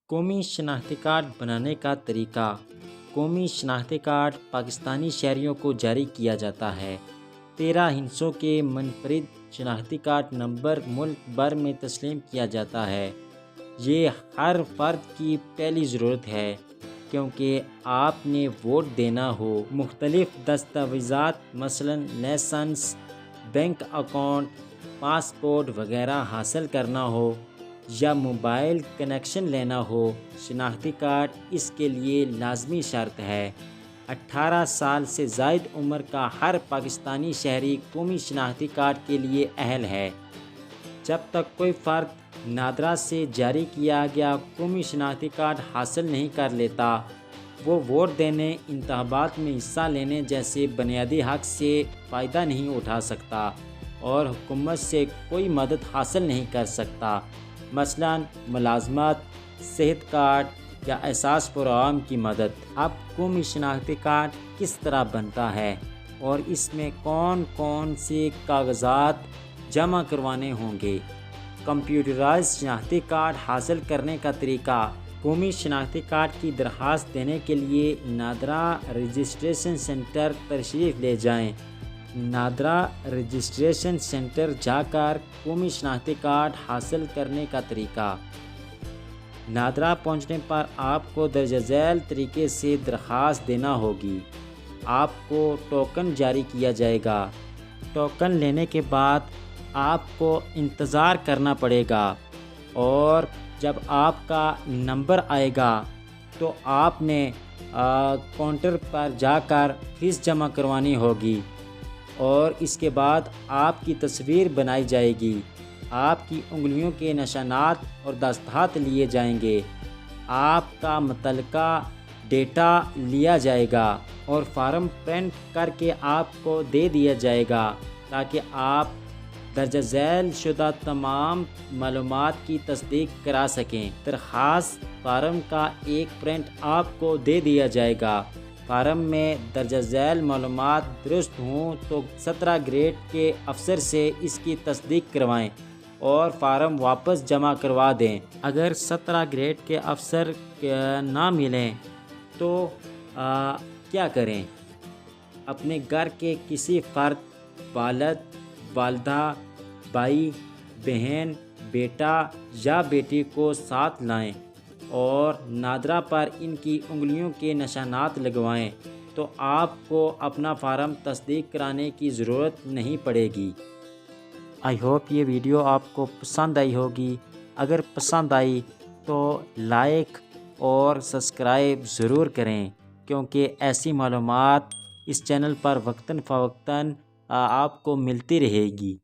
قومی شناختی کارڈ بنانے کا طریقہ۔ قومی شناختی کارڈ پاکستانی شہریوں کو جاری کیا جاتا ہے۔ 13 ہندسوں کے منفرد شناختی کارڈ نمبر ملک بھر میں تسلیم کیا جاتا ہے۔ یہ ہر فرد کی پہلی ضرورت ہے کیونکہ آپ نے ووٹ دینا ہو۔ مختلف دستاویزات مثلاً لائسنس، بینک اکاؤنٹ، پاسپورٹ وغیرہ حاصل کرنا ہو یا موبائل کنیکشن لینا ہو، شناختی کارڈ اس کے لیے لازمی شرط ہے۔ 18 سال سے زائد عمر کا ہر پاکستانی شہری قومی شناختی کارڈ کے لیے اہل ہے۔ جب تک کوئی فرد نادرا سے جاری کیا گیا قومی شناختی کارڈ حاصل نہیں کر لیتا، وہ ووٹ دینے، انتخابات میں حصہ لینے جیسے بنیادی حق سے فائدہ نہیں اٹھا سکتا اور حکومت سے کوئی مدد حاصل نہیں کر سکتا، مثلاً ملازمت، صحت کارڈ یا احساس پروگرام کی مدد۔ اب قومی شناختی کارڈ کس طرح بنتا ہے اور اس میں کون کون سے کاغذات جمع کروانے ہوں گے؟ کمپیوٹرائز شناختی کارڈ حاصل کرنے کا طریقہ۔ قومی شناختی کارڈ کی درخواست دینے کے لیے نادرا رجسٹریشن سینٹر تشریف لے جائیں۔ نادرا رجسٹریشن سینٹر جا کر قومی شناختی کارڈ حاصل کرنے کا طریقہ۔ نادرا پہنچنے پر آپ کو درج ذیل طریقے سے درخواست دینا ہوگی۔ آپ کو ٹوکن جاری کیا جائے گا۔ ٹوکن لینے کے بعد آپ کو انتظار کرنا پڑے گا اور جب آپ کا نمبر آئے گا تو آپ نے کاؤنٹر پر جا کر فیس جمع کروانی ہوگی اور اس کے بعد آپ کی تصویر بنائی جائے گی، آپ کی انگلیوں کے نشانات اور دستخط لیے جائیں گے، آپ کا متعلقہ ڈیٹا لیا جائے گا اور فارم پرنٹ کر کے آپ کو دے دیا جائے گا تاکہ آپ درج ذیل شدہ تمام معلومات کی تصدیق کرا سکیں۔ درخواست فارم کا ایک پرنٹ آپ کو دے دیا جائے گا۔ فارم میں درج ذیل معلومات درست ہوں تو 17 گریڈ کے افسر سے اس کی تصدیق کروائیں اور فارم واپس جمع کروا دیں۔ اگر 17 گریڈ کے افسر نہ ملیں تو کیا کریں؟ اپنے گھر کے کسی فرد، والد، والدہ، بھائی، بہن، بیٹا یا بیٹی کو ساتھ لائیں اور نادرا پر ان کی انگلیوں کے نشانات لگوائیں تو آپ کو اپنا فارم تصدیق کرانے کی ضرورت نہیں پڑے گی۔ آئی ہوپ یہ ویڈیو آپ کو پسند آئی ہوگی۔ اگر پسند آئی تو لائک اور سبسکرائب ضرور کریں کیونکہ ایسی معلومات اس چینل پر وقتاً فوقتاً آپ کو ملتی رہے گی۔